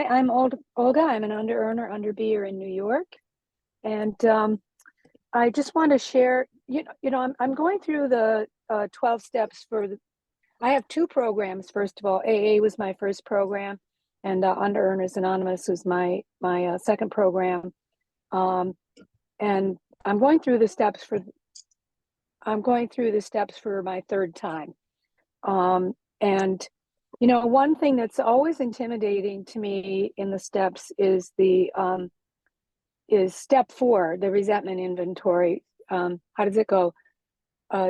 I'm Olga. I'm an under earner, under beer in New York. And I just want to share, I'm going through the 12 steps I have two programs. First of all, AA was my first program, and Under Earners Anonymous was my second program. And I'm going through the steps for my third time. And one thing that's always intimidating to me in the steps is step 4, the resentment inventory. How does it go?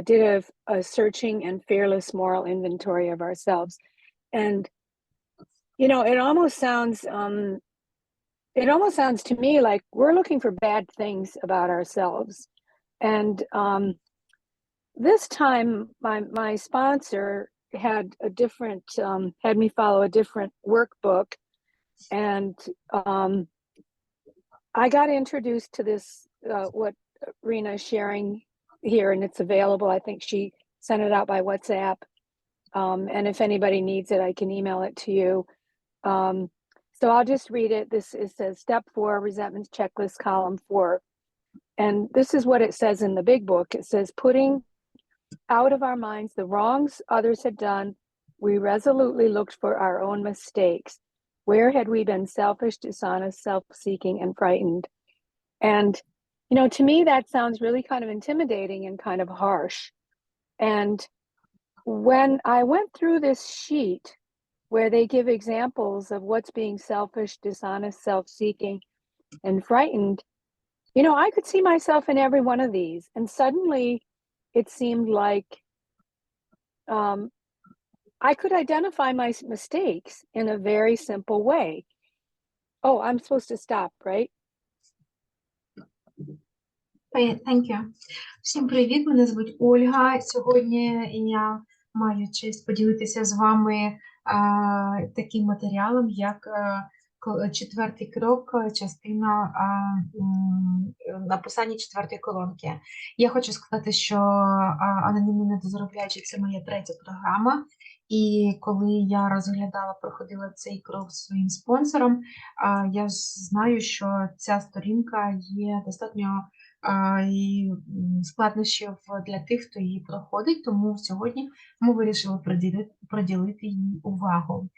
Did a searching and fearless moral inventory of ourselves. And it almost sounds to me like we're looking for bad things about ourselves. And this time my sponsor had me follow a different workbook, and I got introduced to this what Rena is sharing here, and it's available. I think she sent it out by WhatsApp, and if anybody needs it, I can email it to you. So I'll just read it. It says step 4, resentment checklist, column 4, and this is what it says in the big book. It says, putting out of our minds the wrongs others had done, we resolutely looked for our own mistakes. Where had we been selfish, dishonest, self-seeking, and frightened? And, to me, that sounds really kind of intimidating and kind of harsh. And when I went through this sheet where they give examples of what's being selfish, dishonest, self-seeking, and frightened, I could see myself in every one of these. And suddenly it seemed like I could identify my mistakes in a very simple way. Oh, I'm supposed to stop, right? Thank you. Всім привіт, мене звуть Ольга. Сьогодні я маю честь поділитися з вами таким матеріалом, як четвертий крок, частина написання четвертої колонки. Я хочу сказати, що анонімно недозаробляючи – це моя третя програма. І коли я проходила цей крок зі своїм спонсором, я знаю, що ця сторінка є достатньо і складнощів для тих, хто її проходить, тому сьогодні ми вирішили приділити їй увагу.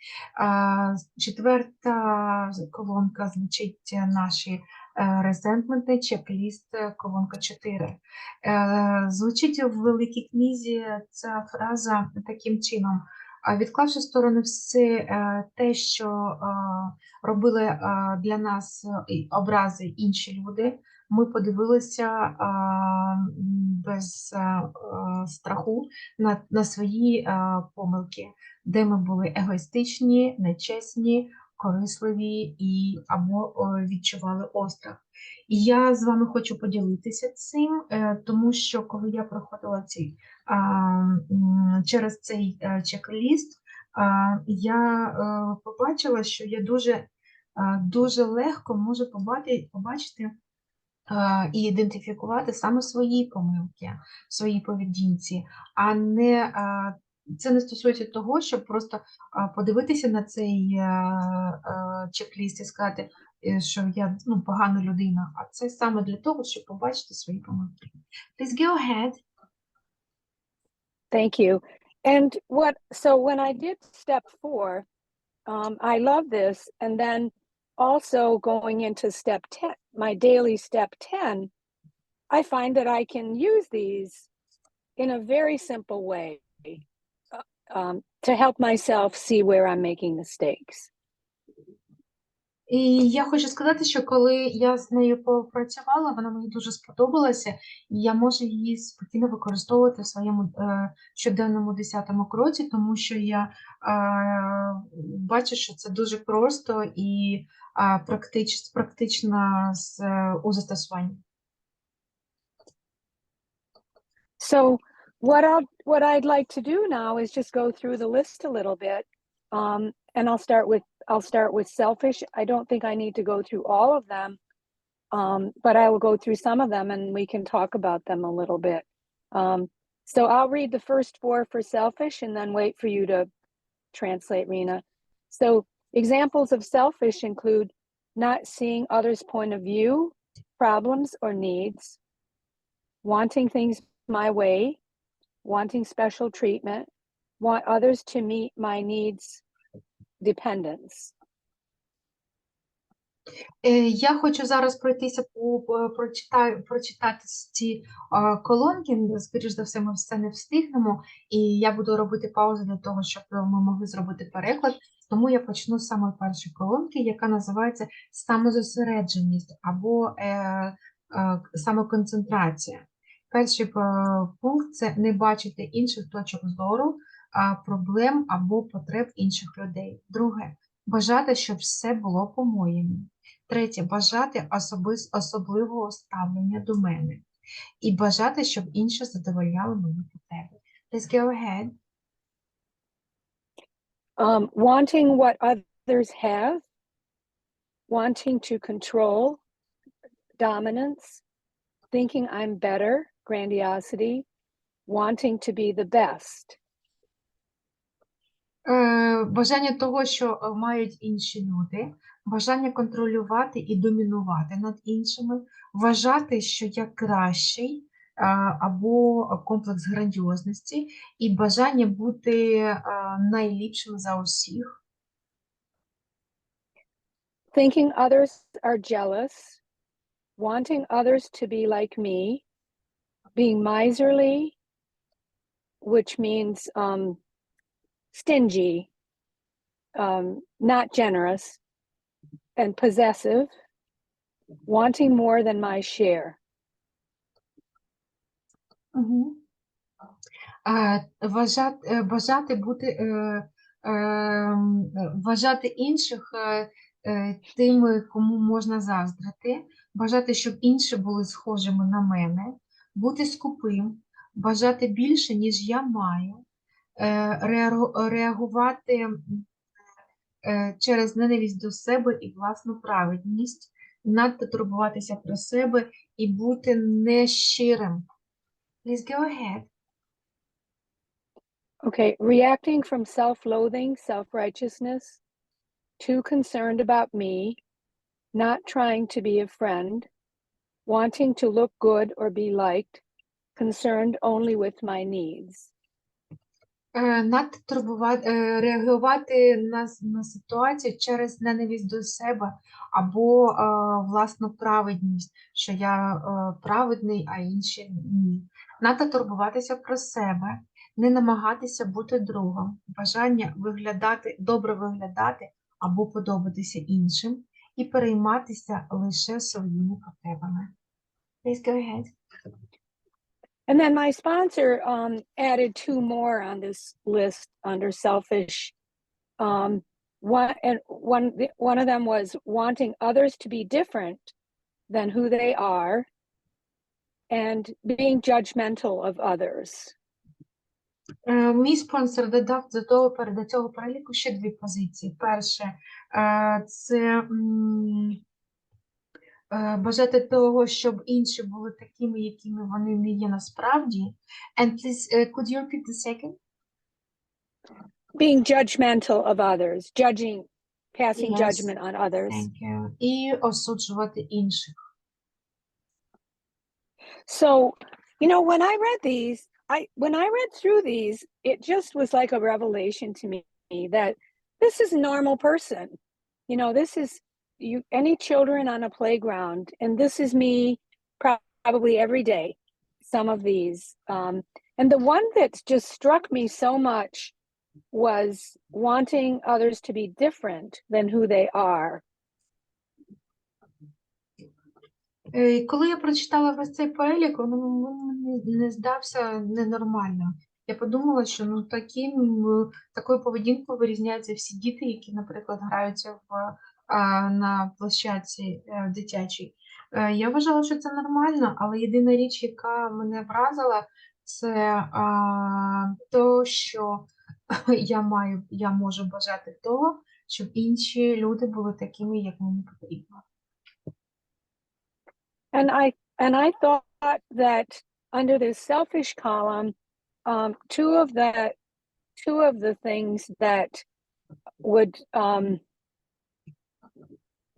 Четверта колонка звучить наші резентменти, чек-ліст, колонка 4. Звучить в великій книзі ця фраза таким чином. Відклавши в сторону все те, що робили для нас образи інші люди, ми подивилися без страху на свої помилки, де ми були егоїстичні, нечесні, корисливі або відчували острах. І я з вами хочу поділитися цим, тому що коли я проходила через цей чек-ліст, я побачила, що я дуже легко можу побачити і ідентифікувати саме свої помилки в своїй поведінці, а не це не стосується того, щоб просто подивитися на цей чек-ліст і сказати, що я погана людина, а це саме для того, щоб побачити свої помилки. Please go ahead. Thank you. And so when I did step 4, I love this. And then also going into step 10, my daily step 10, I find that I can use these in a very simple way to help myself see where I'm making mistakes. І я хочу сказати, що коли я з нею попрацювала, вона мені дуже сподобалася, і я можу її спокійно використовувати в своєму щоденному 10-му кроці, тому що я бачу, що це дуже просто і практично у застосуванні. So what I'd like to do now is just go through the list a little bit, and I'll start with selfish. I don't think I need to go through all of them, but I will go through some of them and we can talk about them a little bit. So I'll read the first 4 for selfish and then wait for you to translate, Rena. So Examples of selfish include not seeing others' point of view, problems, or needs, wanting things my way, wanting special treatment, want others to meet my needs, dependence. Я хочу зараз пройтися прочитати ці колонки. Скоріш за все, ми все не встигнемо, і я буду робити паузу для того, щоб ми могли зробити переклад. Тому я почну з самої першої колонки, яка називається самозосередженість або самоконцентрація. Перший пункт – це не бачити інших точок зору, проблем або потреб інших людей. Друге – бажати, щоб все було по-моєму. Третє – бажати особливого ставлення до мене. І бажати, щоб інші задовольняли мої потреби. Let's go ahead. Wanting what others have, wanting to control, dominance, thinking I'm better, grandiosity, wanting to be the best. Бажання того, що мають інші люди, бажання контролювати і домінувати над іншими, вважати, що я кращий, або комплекс грандіозності, і бажання бути найліпшим за усіх. Thinking others are jealous, wanting others to be like me, being miserly, which means stingy, not generous, and possessive, wanting more than my share. Угу. Вважати інших тими, кому можна заздрити, бажати, щоб інші були схожими на мене, бути скупим, бажати більше, ніж я маю, реагувати через ненависть до себе і власну праведність, надто турбуватися про себе і бути нещирим. Please go ahead. Okay, reacting from self-loathing, self-righteousness, too concerned about me, not trying to be a friend, wanting to look good or be liked, concerned only with my needs. Реагувати на ситуацію через ненависть до себе або власну праведність, що я праведний, а інші ні. Надто турбуватися про себе, не намагатися бути другом, бажання добре виглядати або подобатися іншим і перейматися лише своїми потребами. Please go ahead. And then my sponsor added two more on this list under selfish. One of them was wanting others to be different than who they are and being judgmental of others. Мій спонсор додав до цього переліку ще дві позиції. Перше, це бажати того, щоб інші були такими, якими вони не є насправді. And please, could you repeat the second? Being judgmental of others, passing Yes. judgment on others. Thank you. І осуджувати інших. So, when I read through these, it just was like a revelation to me that this is a normal person. This is any children on a playground, and this is me probably every day, some of these. And the one that just struck me so much was wanting others to be different than who they are. Коли я прочитала весь цей перелік, він мені не здався ненормально. Я подумала, що такою поведінкою вирізняються всі діти, які, наприклад, граються на площадці дитячій. Я вважала, що це нормально, але єдина річ, яка мене вразила, це то, що я можу бажати того, щоб інші люди були такими, як мені потрібно. And I thought that under this selfish column, two of the things that would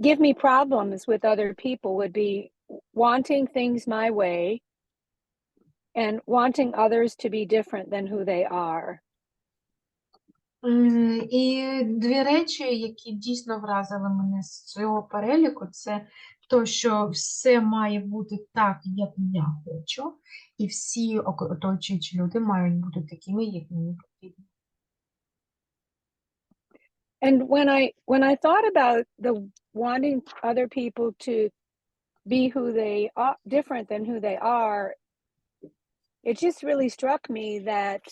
give me problems with other people would be wanting things my way and wanting others to be different than who they are. І дві речі, які дійсно вразили мене з цього переліку, це то, що все має бути так, як я хочу, і всі оточуючі люди мають бути такими, як мені потрібно. And when I thought about the wanting other people to be who they are, different than who they are, it just really struck me that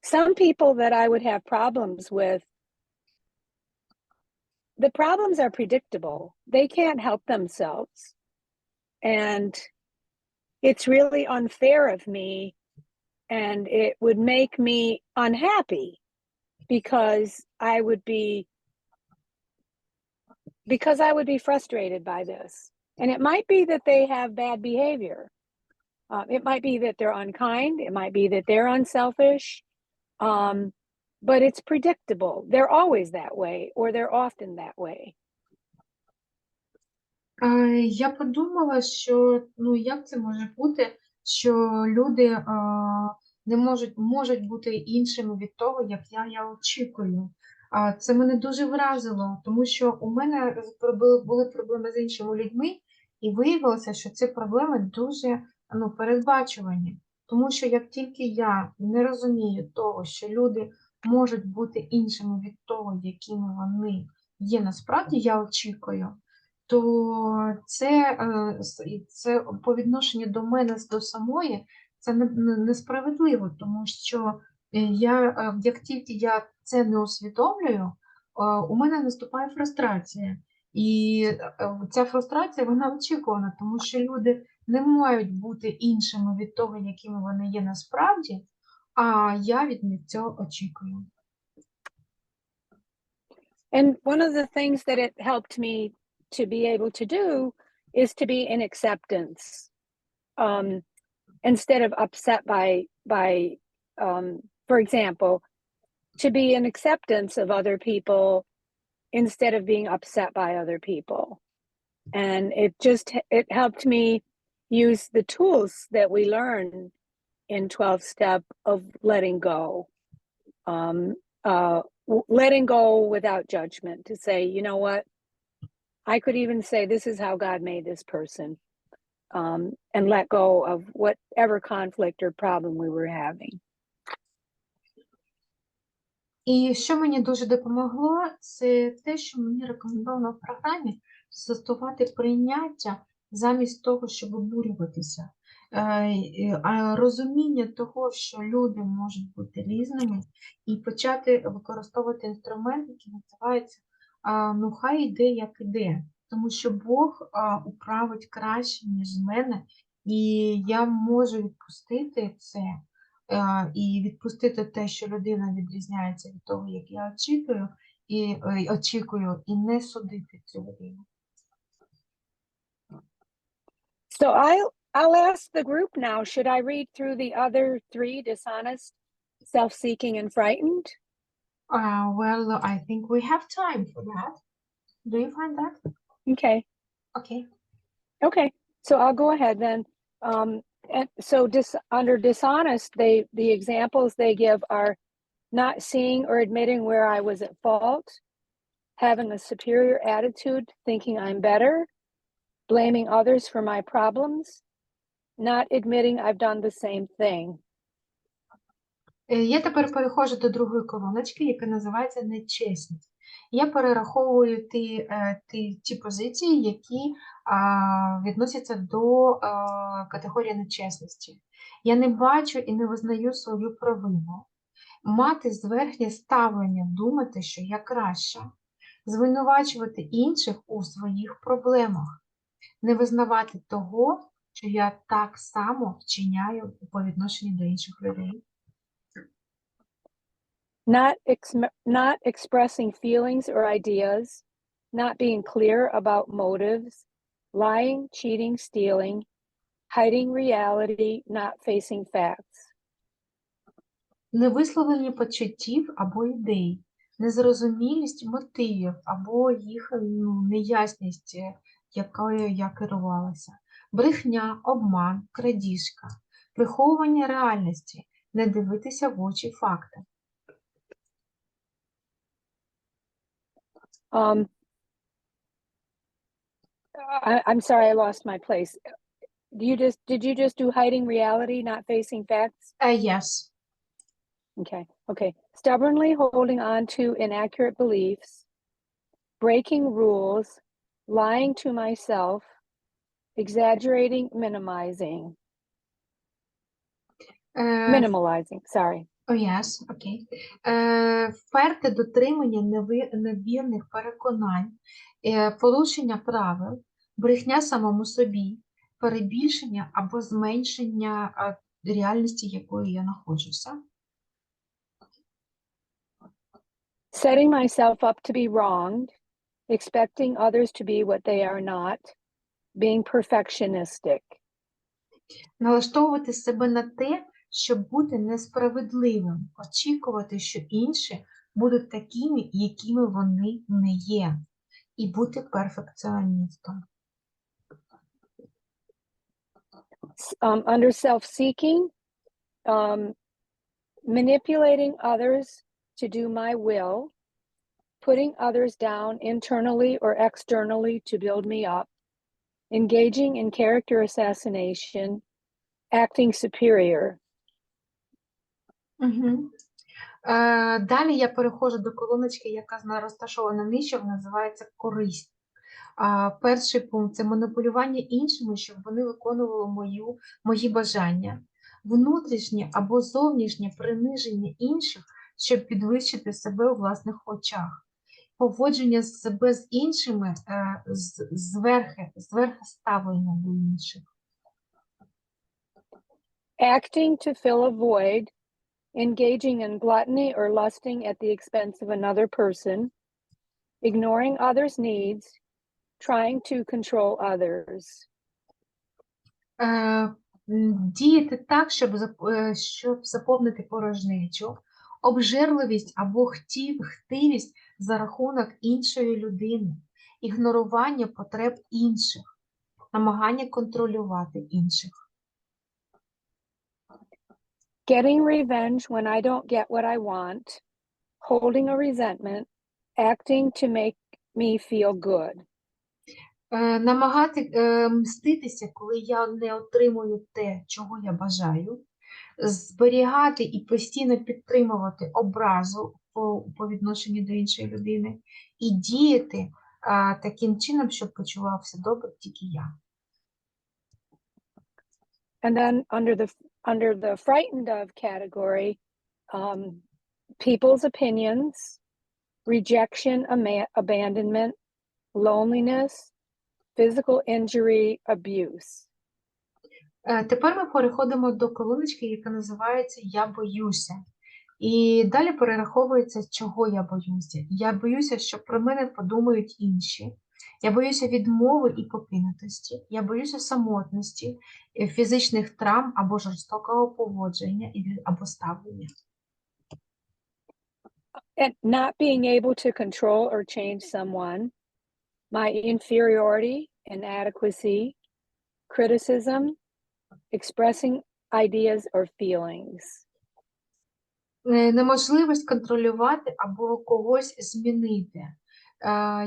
some people that I would have problems with, the problems are predictable. They can't help themselves. And it's really unfair of me, and it would make me unhappy because I would be frustrated by this. And it might be that they have bad behavior. It might be that they're unkind. It might be that they're unselfish. But it's predictable. They're always that way, or they're often that way. Я подумала, що як це може бути, що люди не можуть бути іншими від того, як я очікую. Це мене дуже вразило, тому що у мене були проблеми з іншими людьми, і виявилося, що ці проблеми дуже передбачувані. Тому що як тільки я не розумію того, що люди можуть бути іншими від того, якими вони є насправді, я очікую, то це по відношенню до мене, до самої, це несправедливо, тому що як тільки я це не усвідомлюю, у мене наступає фрустрація. І ця фрустрація, вона очікувана, тому що люди не мають бути іншими від того, якими вони є насправді, а я від них цього очікую. And one of the things that it helped me to be able to do is to be in acceptance, instead of upset by for example, to be in acceptance of other people instead of being upset by other people. And it helped me use the tools that we learn in 12-step of letting go. Letting go without judgment, to say, you know what, I could even say, this is how God made this person, and let go of whatever conflict or problem we were having. І що мені дуже допомогло, це те, що мені рекомендовано в програмі застосувати прийняття замість того, щоб обурюватися. Розуміння того, що люди можуть бути різними, і почати використовувати інструмент, який називається хай іде, як іде. Тому що Бог управить краще, ніж мене, і я можу відпустити це. І відпустити те, що людина відрізняється від того, як я очікую, і не судити цю людину. So I'll ask the group now, should I read through the other 3, dishonest, self-seeking, and frightened? Well, I think we have time for that. Do you find that? Okay. Okay, so I'll go ahead then. And so under dishonest, the examples they give are not seeing or admitting where I was at fault, having a superior attitude, thinking I'm better, blaming others for my problems, not admitting I've done the same thing. Я тепер переходжу до другої колоночки, яка називається нечесність. Я перераховую ті позиції, які відносяться до категорії нечесності. Я не бачу і не визнаю свою провину. Мати зверхнє ставлення, думати, що я краща. Звинувачувати інших у своїх проблемах. Не визнавати того, що я так само вчиняю по відношенню до інших людей. Not expressing feelings or ideas, not being clear about motives, lying, cheating, stealing, hiding reality, not facing facts. Невисловлення почуттів або ідей, незрозумілість мотивів або їх неясність, якою я керувалася. Брехня, обман, крадіжка, приховування реальності, не дивитися в очі факти. I'm sorry, I lost my place. Did you just do hiding reality, not facing facts? Yes. Okay. Stubbornly holding on to inaccurate beliefs, breaking rules, lying to myself, exaggerating, minimalizing, sorry. Oh, yes, окей. Вперте дотримання невірних переконань, порушення правил, брехня самому собі, перебільшення або зменшення реальності, якою я знаходжуся. Setting myself up to be wronged, expecting others to be what they are not, being perfectionistic. Налаштовувати себе на те, щоб бути несправедливим, очікувати, що інші будуть такими, якими вони не є, і бути перфекціоністом. Under self-seeking, manipulating others to do my will, putting others down internally or externally to build me up, engaging in character assassination, acting superior. Далі я переходжу до колоночки, яка розташована нижче, називається користь. Перший пункт – це маніпулювання іншими, щоб вони виконували мої бажання. Внутрішнє або зовнішнє приниження інших, щоб підвищити себе у власних очах. Поводження себе з іншими зверху ставлення до інших. Acting to fill a void, engaging in gluttony or lusting at the expense of another person, ignoring others' needs, trying to control others. Діяти так, щоб заповнити порожнечу, обжирливість або хтивість за рахунок іншої людини, ігнорування потреб інших, намагання контролювати інших. Getting revenge when I don't get what I want, holding a resentment, acting to make me feel good. Намагати мститися, коли я не отримую те, чого я бажаю, зберігати і постійно підтримувати образу по відношенню до іншої людини і діяти таким чином, щоб почувався добре тільки я. And then under the frightened of category, people's opinions, rejection, abandonment, loneliness, physical injury, abuse. Тепер ми переходимо до колоночки, яка називається «Я боюся». І далі перераховується, чого я боюся. Я боюся, що про мене подумають інші. Я боюся відмови і покинутості. Я боюся самотності, фізичних травм або жорстокого поводження або ставлення. And not being able to control or change someone, my inferiority, inadequacy, criticism, expressing ideas or feelings. Неможливість контролювати або когось змінити.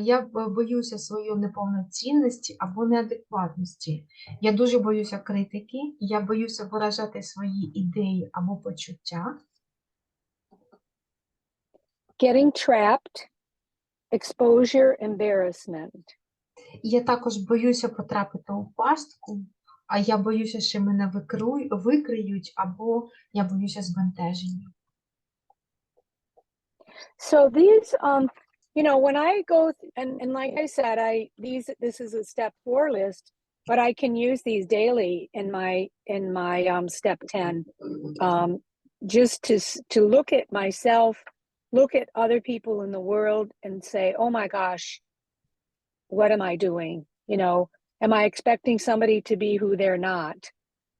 Я боюся своєї неповноцінності або неадекватності. Я дуже боюся критики, я боюся виражати свої ідеї або почуття. Getting trapped, exposure, embarrassment. Я також боюся потрапити у пастку, а я боюся, що мене викриють, або я боюся збентеження. So these, when I go, and like I said, this is a step 4 list, but I can use these daily in my step 10, just to look at myself, look at other people in the world and say, oh my gosh, what am I doing? Am I expecting somebody to be who they're not?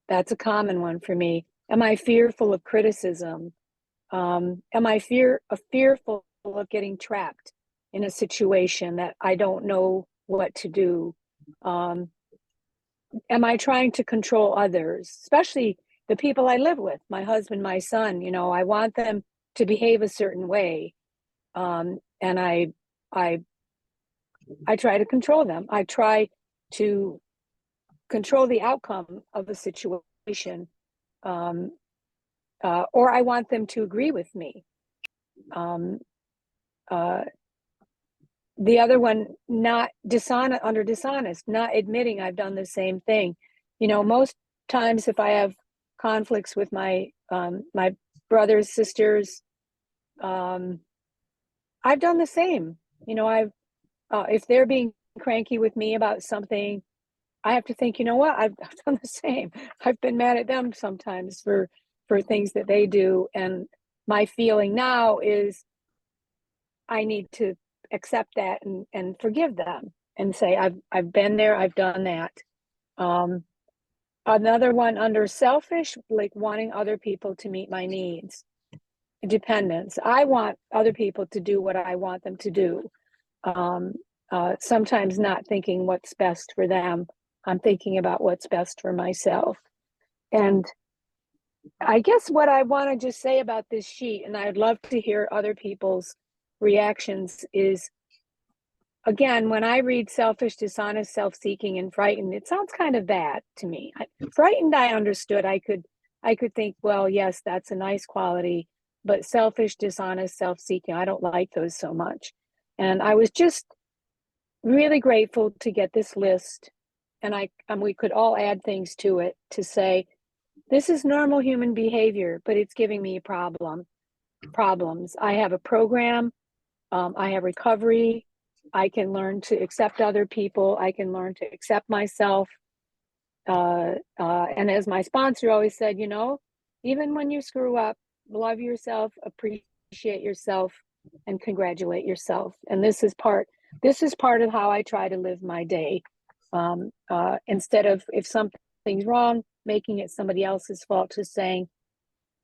That's a common one for me. Am I fearful of criticism? Am I fearful of getting trapped in a situation that I don't know what to do. Am I trying to control others, especially the people I live with, my husband, my son? I want them to behave a certain way. And I try to control them. I try to control the outcome of a situation, or I want them to agree with me. The other one, not dishonest, not admitting I've done the same thing. Most times if I have conflicts with my brothers, sisters, I've done the same. If they're being cranky with me about something, I have to think, what? I've done the same. I've been mad at them sometimes for things that they do. And my feeling now is I need to accept that and forgive them and say, I've been there, I've done that. Another one under selfish, like wanting other people to meet my needs. Dependence. I want other people to do what I want them to do. Sometimes not thinking what's best for them. I'm thinking about what's best for myself. And I guess what I want to just say about this sheet, and I'd love to hear other people's reactions, is, again, when I read selfish, dishonest, self-seeking, and frightened, it sounds kind of bad to me. Frightened, I understood. I could think, well, yes, that's a nice quality, but selfish, dishonest, self-seeking, I don't like those so much. And I was just really grateful to get this list, and we could all add things to it to say, this is normal human behavior, but it's giving me problems. I have a program. I have recovery. I can learn to accept other people. I can learn to accept myself. And as my sponsor always said, even when you screw up, love yourself, appreciate yourself, and congratulate yourself. And this is part of how I try to live my day. Instead of, if something's wrong, making it somebody else's fault, just saying,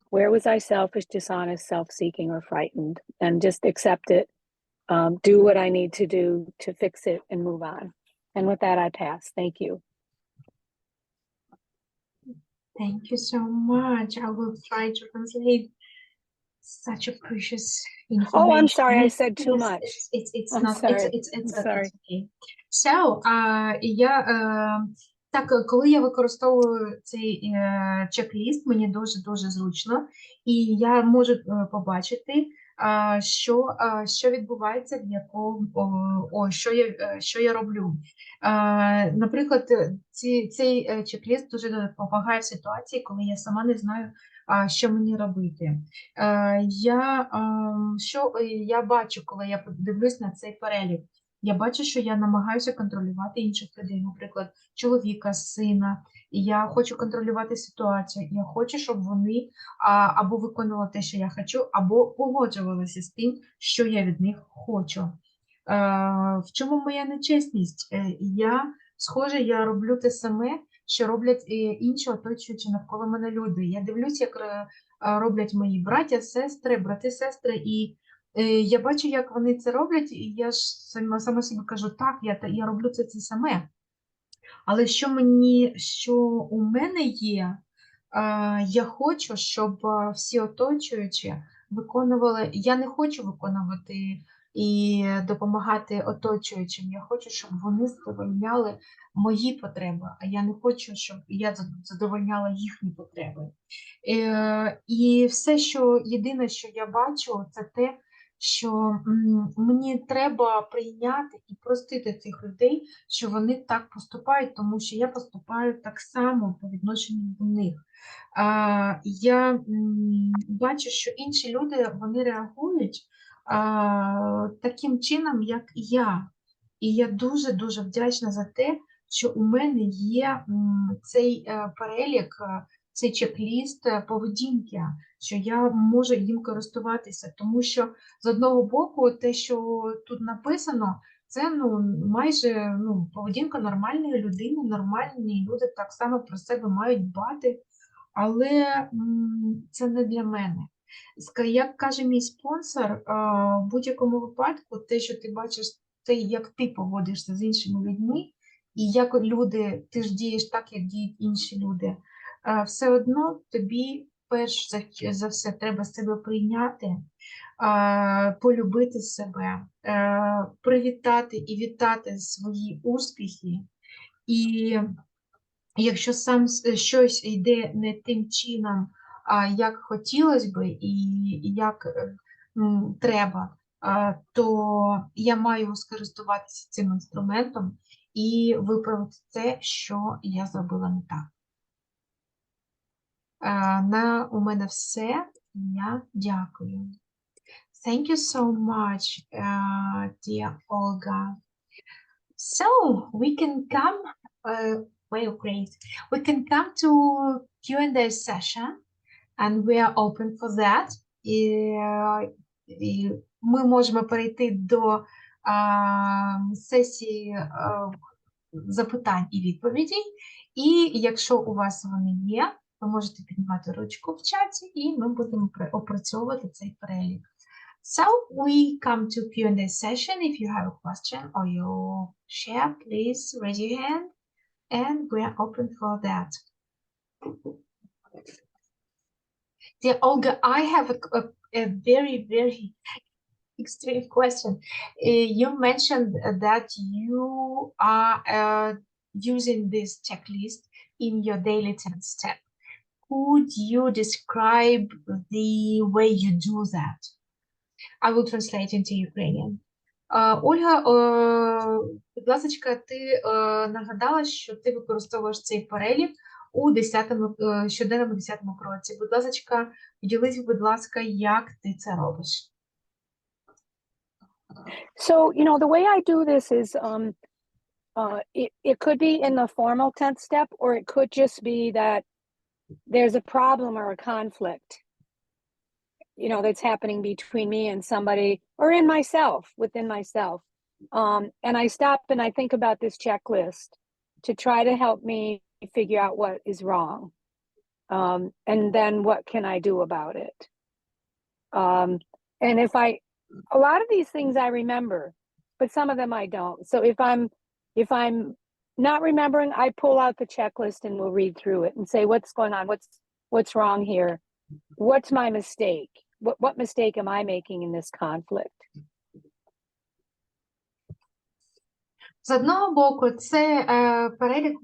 where was I selfish, dishonest, self-seeking, or frightened? And just accept it. Do what I need to do to fix it and move on. And with that, I pass. Thank you. Thank you so much. I will try to translate such a precious information. Oh, I'm sorry, I said too Yes, much. It's I'm not, sorry. it's I'm sorry. okay. So, так, коли я використовую цей чек-ліст, мені дуже зручно, і я можу побачити, що відбувається, що я роблю. Наприклад, цей чек-ліст дуже допомагає в ситуації, коли я сама не знаю, що мені робити. Я бачу, коли я дивлюсь на цей перелік? Я бачу, що я намагаюся контролювати інших людей, наприклад, чоловіка, сина. І я хочу контролювати ситуацію. Я хочу, щоб вони або виконували те, що я хочу, або погоджувалися з тим, що я від них хочу. В чому моя нечесність? Я роблю те саме, що роблять інші оточуючі навколо мене люди. Я дивлюсь, як роблять мої браття, сестри, брати, сестри, і я бачу, як вони це роблять, і я ж сама собі кажу, так, я роблю це саме. Але що у мене є, я хочу, щоб всі оточуючі виконували, я не хочу виконувати і допомагати оточуючим, я хочу, щоб вони задовольняли мої потреби, а я не хочу, щоб я задовольняла їхні потреби. І єдине, що я бачу, це те, що мені треба прийняти і простити цих людей, що вони так поступають, тому що я поступаю так само по відношенню до них. Я бачу, що інші люди, вони реагують таким чином, як і я. І я дуже вдячна за те, що у мене є цей перелік, цей чек-ліст поведінки, що я можу їм користуватися, тому що з одного боку те, що тут написано, це майже поведінка нормальної людини, нормальні люди так само про себе мають дбати, але це не для мене. Як каже мій спонсор, в будь-якому випадку, те, що ти бачиш, те, як ти поводишся з іншими людьми, і як люди, ти ж дієш так, як діють інші люди, все одно тобі перш за все треба себе прийняти, полюбити себе, привітати і вітати свої успіхи. І якщо сам щось йде не тим чином, як хотілося би і як треба, то я маю скористуватися цим інструментом і виправити те, що я зробила не так. У мене все. Я дякую. Thank you so much, dear Olga. So we can come, well, great. We can come to Q&A session, and we are open for that. І ми можемо перейти до сесії запитань і відповідей. І якщо у вас вони є, ви можете піднімати ручку в чаті, і ми будемо опрацьовувати цей перелік. So we come to Q&A session. If you have a question or you share, please raise your hand, and we are open for that. Dear Olga, I have a very, very extreme question. You mentioned that you are using this checklist in your daily 10 step. Could you describe the way you do that? I will translate into Ukrainian. Ольга, будь ласка, ти нагадала, що ти використовуєш цей перелік у щоденному 10-му кроці. Будь ласка, поділись, будь ласка, як ти це робиш? So, the way I do this is it could be in the formal 10th step, or it could just be that there's a problem or a conflict, that's happening between me and somebody, or in myself, within myself. And I stop and I think about this checklist to try to help me figure out what is wrong. And then what can I do about it? And a lot of these things I remember, but some of them I don't. So if I'm not remembering, I pull out the checklist and we'll read through it and say, what's going on? What's wrong here? What's my mistake? What mistake am I making in this conflict? З одного боку, це перелік,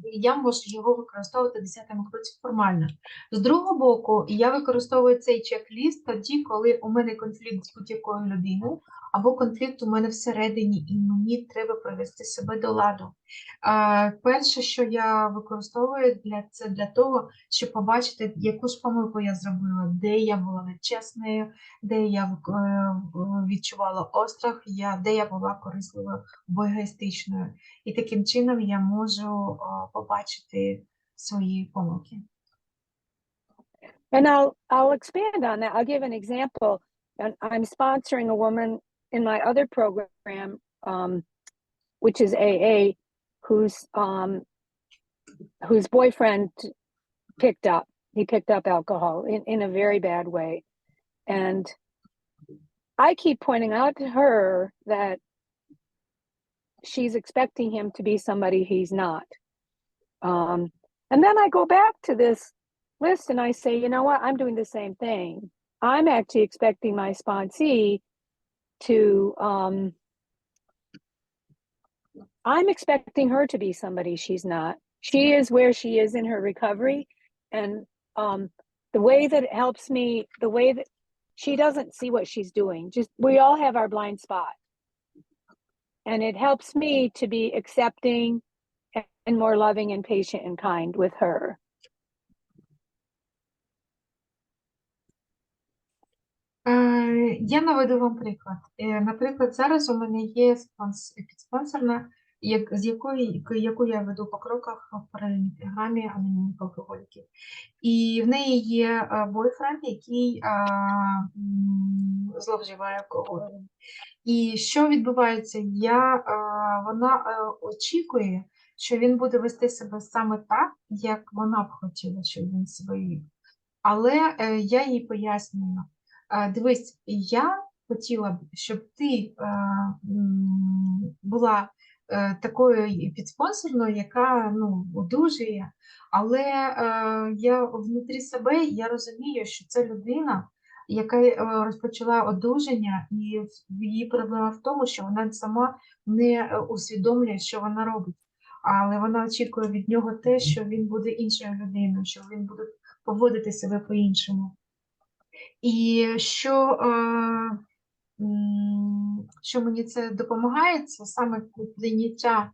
я можу його використовувати в 10-му кроці формально. З другого боку, я використовую цей чек-ліст тоді, коли у мене конфлікт з будь-якою людиною, або конфлікт у мене всередині, і мені треба привести себе до ладу. Перше, що я використовую, це для того, щоб побачити, яку ж помилку я зробила, де я була нечесною, де я відчувала острах, де я була корисливою, егоїстичною. І таким чином я можу побачити свої помилки. And I'll expand on that. I'll give an example. I'm sponsoring a woman in my other program, which is AA, whose boyfriend picked up alcohol in a very bad way. And I keep pointing out to her that she's expecting him to be somebody he's not. And then I go back to this list and I say, you know what, I'm doing the same thing. I'm actually expecting my sponsee to, I'm expecting her to be somebody she's not. She is where she is in her recovery. And the way that it helps me, the way that she doesn't see what she's doing, we all have our blind spot. And it helps me to be accepting and more loving and patient and kind with her. Я наведу вам приклад. Наприклад, зараз у мене є підспонсорна, яку я веду по кроках в паралельній програмі анонімних алкоголіків. І в неї є бойфренд, який зловживає алкоголем. І що відбувається? Вона очікує, що він буде вести себе саме так, як вона б хотіла, щоб він себе вів. Але я їй пояснюю, дивись, я хотіла б, щоб ти була такою підспонсорною, яка одужує, але я внутрі себе я розумію, що це людина, яка розпочала одужання, і її проблема в тому, що вона сама не усвідомлює, що вона робить. Але вона очікує від нього те, що він буде іншою людиною, що він буде поводити себе по-іншому. І що мені це допомагає, це саме прийняття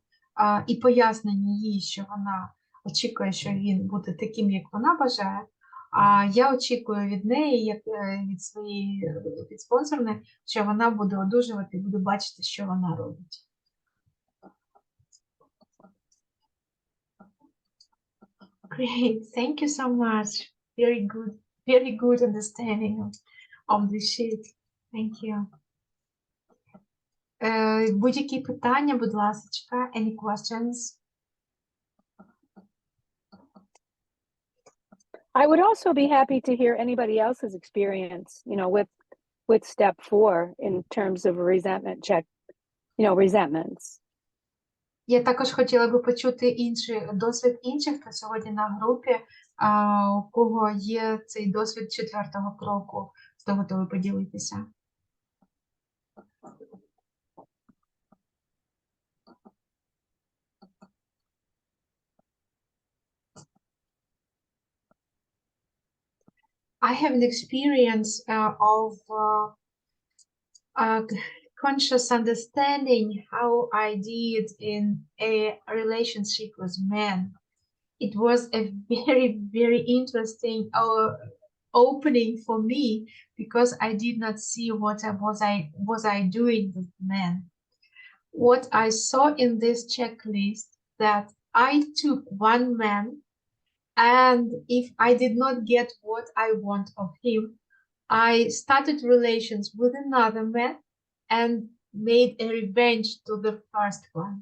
і пояснення їй, що вона очікує, що він буде таким, як вона бажає. А я очікую від неї, як від своєї підспонсорної, що вона буде одужувати і буде бачити, що вона робить. Great, thank you so much. Very good understanding of the sheet. Thank you. Будь-які питання, будь ласка, any questions? I would also be happy to hear anybody else's experience, with step 4 in terms of resentment check, resentments. Я також хотіла би почути досвід інших, хто сьогодні на групі, у кого є цей досвід 4-го кроку, хто готовий поділитися. I have an experience of conscious understanding how I did in a relationship with men. It was a very, very interesting opening for me because I did not see what was I doing with men. What I saw in this checklist that I took one man, and if I did not get what I want of him, I started relations with another man and made a revenge to the first one.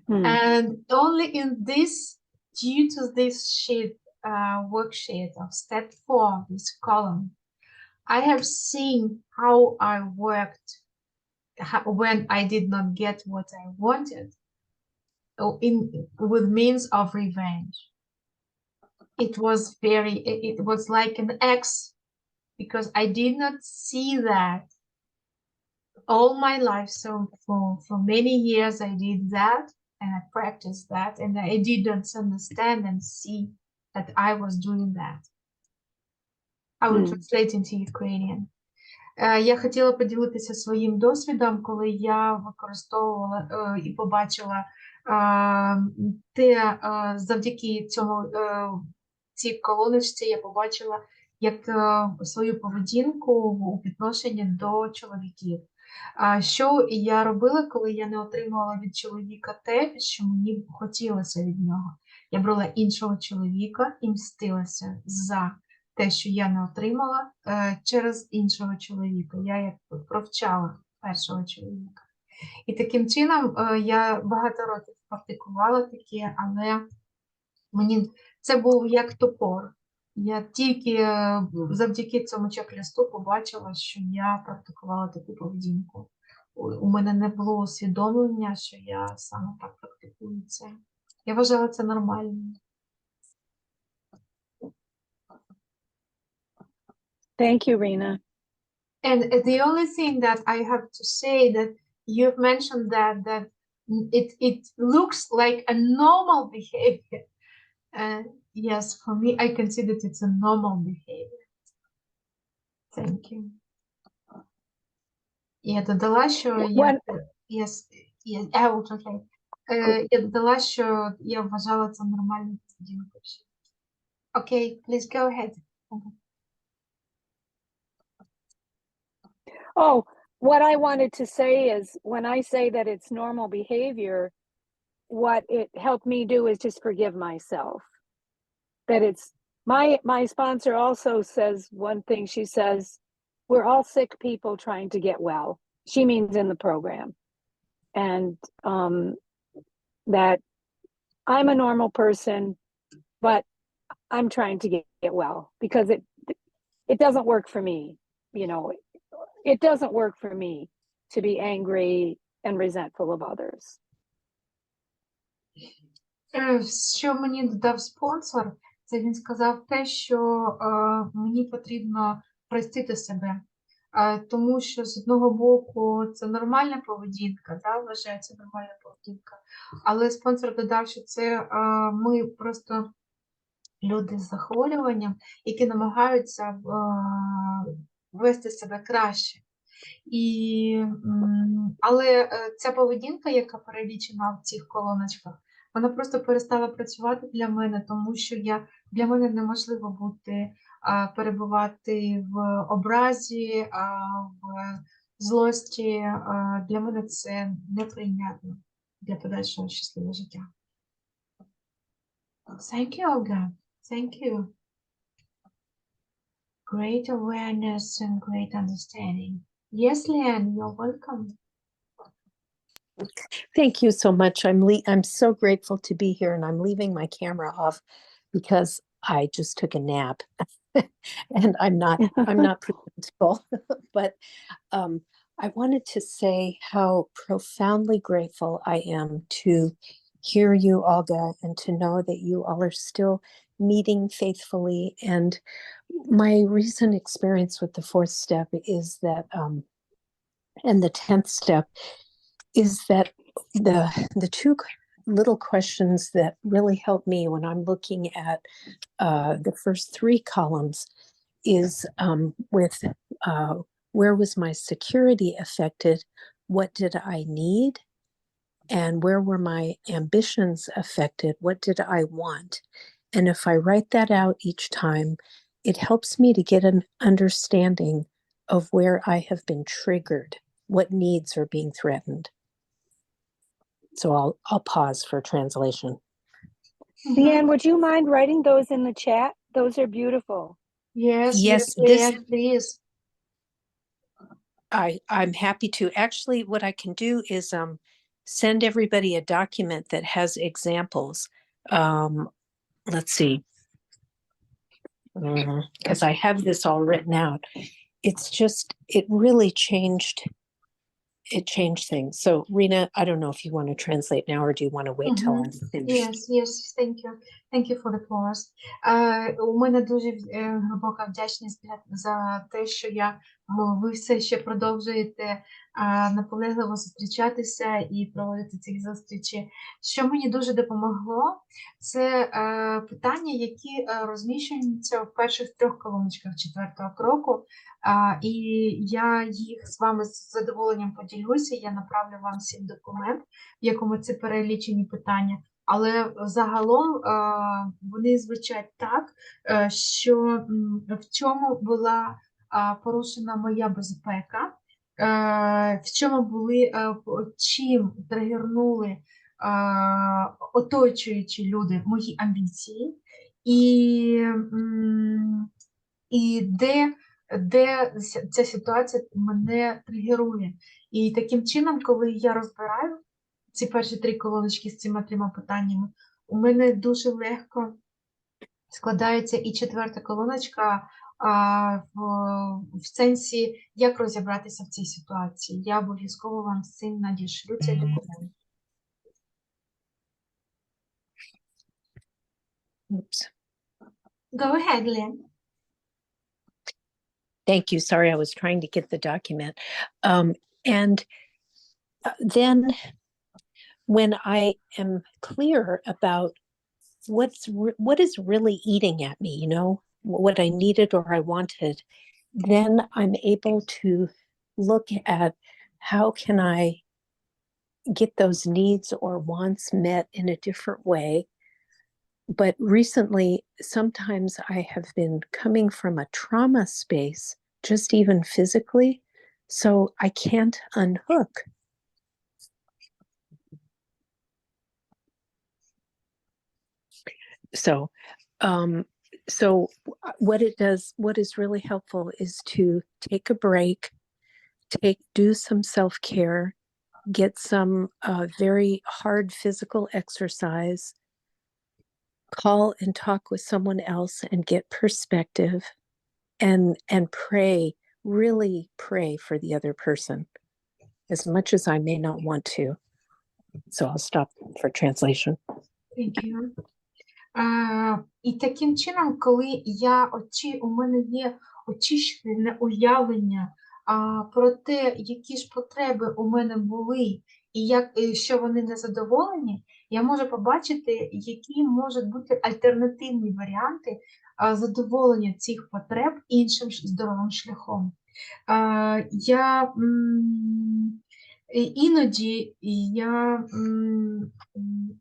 And only in this, due to this worksheet of step 4, this column, I have seen how I worked when I did not get what I wanted with means of revenge. It was like an X, because I did not see that all my life. So for many years I did that, and I practiced that, and I didn't understand and see that I was doing that. I will translate into Ukrainian. Я хотіла поділитися своїм досвідом, коли я використовувала і побачила завдяки цій колоночці я побачила як свою поведінку у відношенні до чоловіків. Що я робила, коли я не отримувала від чоловіка те, що мені хотілося від нього? Я брала іншого чоловіка і мстилася за те, що я не отримала через іншого чоловіка. Я як провчала першого чоловіка. І таким чином я багато років практикувала таке, але мені це був як топор. Я тільки завдяки цьому чек-листу побачила, що я практикувала таку поведінку. У мене не було усвідомлення, що я саме так практикую це. Я вважала це нормальним. Thank you, Rena. And the only thing that I have to say that you've mentioned that it looks like a normal behavior. Yes, for me, I consider it's a normal behavior. Thank you. Я додала, що I will translate. Я додала, що я вважала це нормальною поведінкою. Okay, please go ahead. Oh, what I wanted to say is when I say that it's normal behavior, what it helped me do is just forgive myself. That it's my sponsor also says one thing. She says, we're all sick people trying to get well. She means in the program. And that I'm a normal person, but I'm trying to get well because it doesn't work for me. You know, it doesn't work for me to be angry and resentful of others. Що мені додав спонсор, це він сказав те, що мені потрібно простити себе. Тому що з одного боку це нормальна поведінка, да, вважається нормальна поведінка. Але спонсор додав, що це ми просто люди з захворюванням, які намагаються вести себе краще. Але ця поведінка, яка перелічена в цих колоночках, вона просто перестала працювати для мене, тому що для мене неможливо перебувати в образі, в злості. Для мене це неприйнятно для подальшого щасливого життя. Thank you, Olga. Thank you. Great awareness and great understanding. Yes, Leanne, you're welcome. Thank you so much. I'm so grateful to be here, and I'm leaving my camera off because I just took a nap, and I'm not presentable. But I wanted to say how profoundly grateful I am to hear you, Olga, and to know that you all are still meeting faithfully. And my recent experience with the fourth step is that, and the 10th step is that the two little questions that really help me when I'm looking at the first three columns is with where was my security affected? What did I need? And where were my ambitions affected? What did I want? And if I write that out each time, it helps me to get an understanding of where I have been triggered, what needs are being threatened. So I'll pause for translation. Leanne, would you mind writing those in the chat? Those are beautiful. Yes, This please. I'm happy to. Actually, what I can do is send everybody a document that has examples. Let's see, because I have this all written out. It really changed things. So Rena, I don't know if you want to translate now or do you want to wait till I'm finished? Yes, thank you. Thank you for the pause. У мене дуже глибока вдячність за те, що ви все ще продовжуєте наполегливо зустрічатися і проводити ці зустрічі. Що мені дуже допомогло, це питання, які розміщуються в перших трьох колоночках четвертого кроку. І я їх з вами з задоволенням поділюся, я направлю вам всім документ, в якому це перелічені питання, але загалом вони звучать так, що в чому була порушена моя безпека, в чому були, чим тригернули оточуючі люди мої амбіції, і де ця ситуація мене тригерує. І таким чином, коли я розбираю ці перші три колоночки з цими трьома питаннями, у мене дуже легко складається і четверта колоночка в сенсі, як розібратися в цій ситуації. Я обов'язково вам з цим надішлю цей документ. Oops. Go ahead, Lynn. Thank you. Sorry, I was trying to get the document. And then when I am clear about what is really eating at me, you know, what I needed or I wanted, then I'm able to look at how can I get those needs or wants met in a different way. But recently, sometimes I have been coming from a trauma space, just even physically, so I can't unhook. So what it does, what is really helpful is to take a break, do some self-care, get some very hard physical exercise, call and talk with someone else and get perspective and pray, really pray for the other person as much as I may not want to. So I'll stop for translation. Thank you. І таким чином, коли у мене є очищене уявлення про те, які ж потреби у мене були, і що вони незадоволені, я можу побачити, які можуть бути альтернативні варіанти задоволення цих потреб іншим здоровим шляхом. Іноді я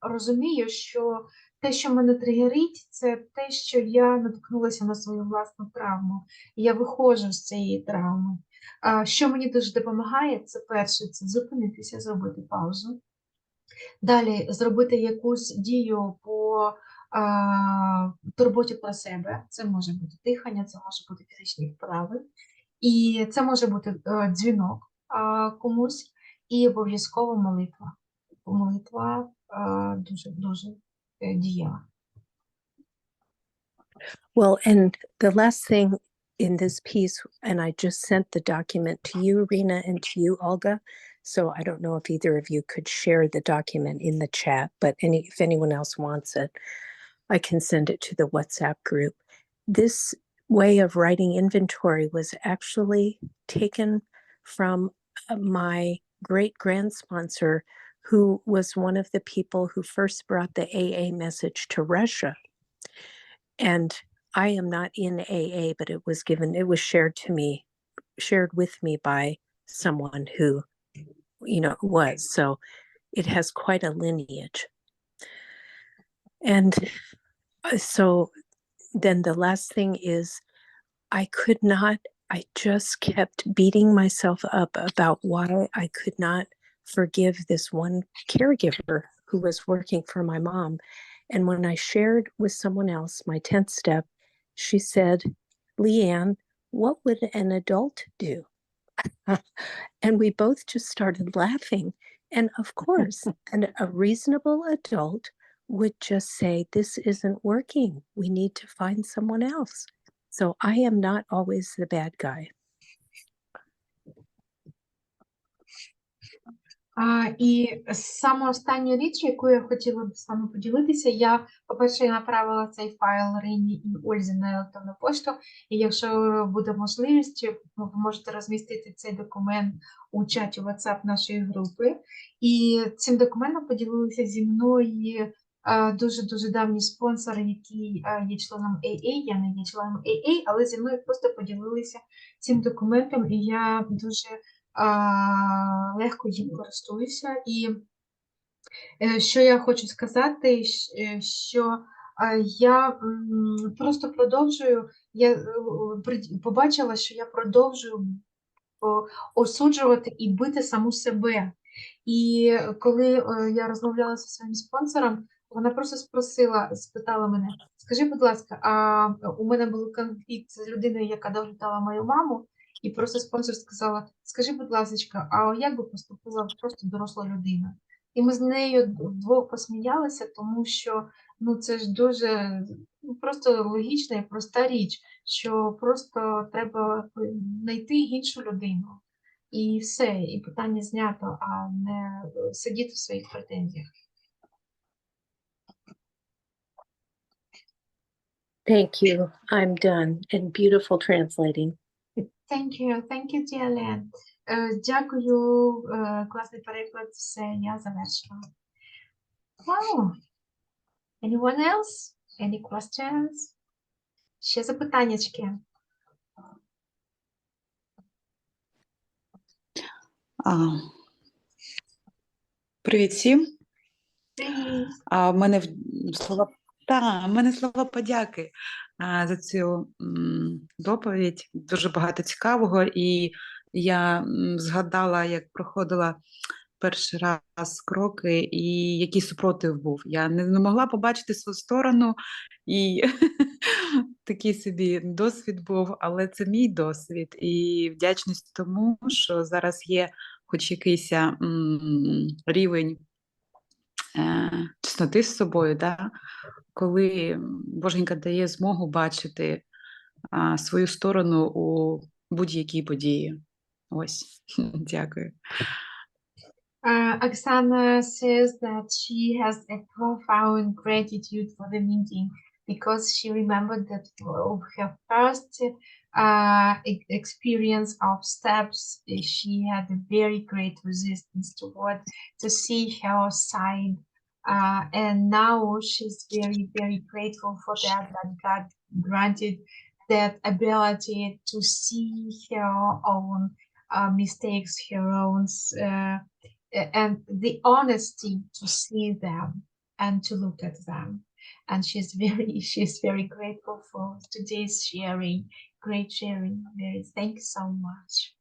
розумію, що те, що мене тригерить, це те, що я наткнулася на свою власну травму. І я виходжу з цієї травми. Що мені дуже допомагає, це перше, це зупинитися, зробити паузу. Далі зробити якусь дію по турботі про себе. Це може бути дихання, це може бути фізичні вправи. І це може бути дзвінок комусь і обов'язково молитва. Молитва дуже дієва. Well, and the last thing in this piece, and I just sent the document to you, Rena, and to you, Olga. So I don't know if either of you could share the document in the chat, but if anyone else wants it, I can send it to the WhatsApp group. This way of writing inventory was actually taken from my great-grand sponsor, who was one of the people who first brought the AA message to Russia. And I am not in AA, but it was shared with me by someone who, was. So it has quite a lineage. And so then the last thing is I just kept beating myself up about why I could not forgive this one caregiver who was working for my mom. And when I shared with someone else my 10th step, she said, Leanne, what would an adult do? And we both just started laughing. And of course, a reasonable adult would just say, this isn't working. We need to find someone else. So I am not always the bad guy. І саме остання річ, яку я хотіла б з вами поділитися, я, по-перше, направила цей файл Рині і Ользі на електронну пошту, і якщо буде можливість, ви можете розмістити цей документ у чаті WhatsApp нашої групи. І цим документом поділилися зі мною дуже-дуже давні спонсори, які є членом AA, я не є членом AA, але зі мною просто поділилися цим документом, і я дуже легко їм користуюся. І що я хочу сказати, що я просто продовжую, я побачила, що я продовжую осуджувати і бити саму себе. І коли я розмовляла зі своїм спонсором, вона просто спитала мене, скажи, будь ласка, у мене був конфлікт з людиною, яка доглядала мою маму, і просто спонсор сказала, скажи, будь ласка, а як би поступила просто доросла людина? І ми з нею вдвох посміялися, тому що це ж дуже просто логічна і проста річ, що просто треба знайти іншу людину. І все, і питання знято, а не сидіти в своїх претензіях. Thank you. I'm done. And beautiful translating. Thank you, dear Len. Дякую, класний переклад, все, я завершила. Wow. Anyone else? Any questions? Ще запитаннячки. Привіт всім. Привіт. В мене слова подяки за цю доповідь. Дуже багато цікавого. І я згадала, як проходила перший раз кроки і який супротив був. Я не могла побачити свою сторону, і такий собі досвід був, але це мій досвід. І вдячність тому, що зараз є хоч якийсь рівень чесноти з собою, да? Коли Боженька дає змогу бачити свою сторону у будь-якій події. Ось, дякую. Oksana says that she has a profound gratitude for the meeting because she remembered that of her first experience of steps, she had a very great resistance toward to see her side. And now she's very, very grateful for that God granted that ability to see her own mistakes, her own and the honesty to see them and to look at them. And she's very grateful for today's sharing. Great sharing, Mary. Thank you so much.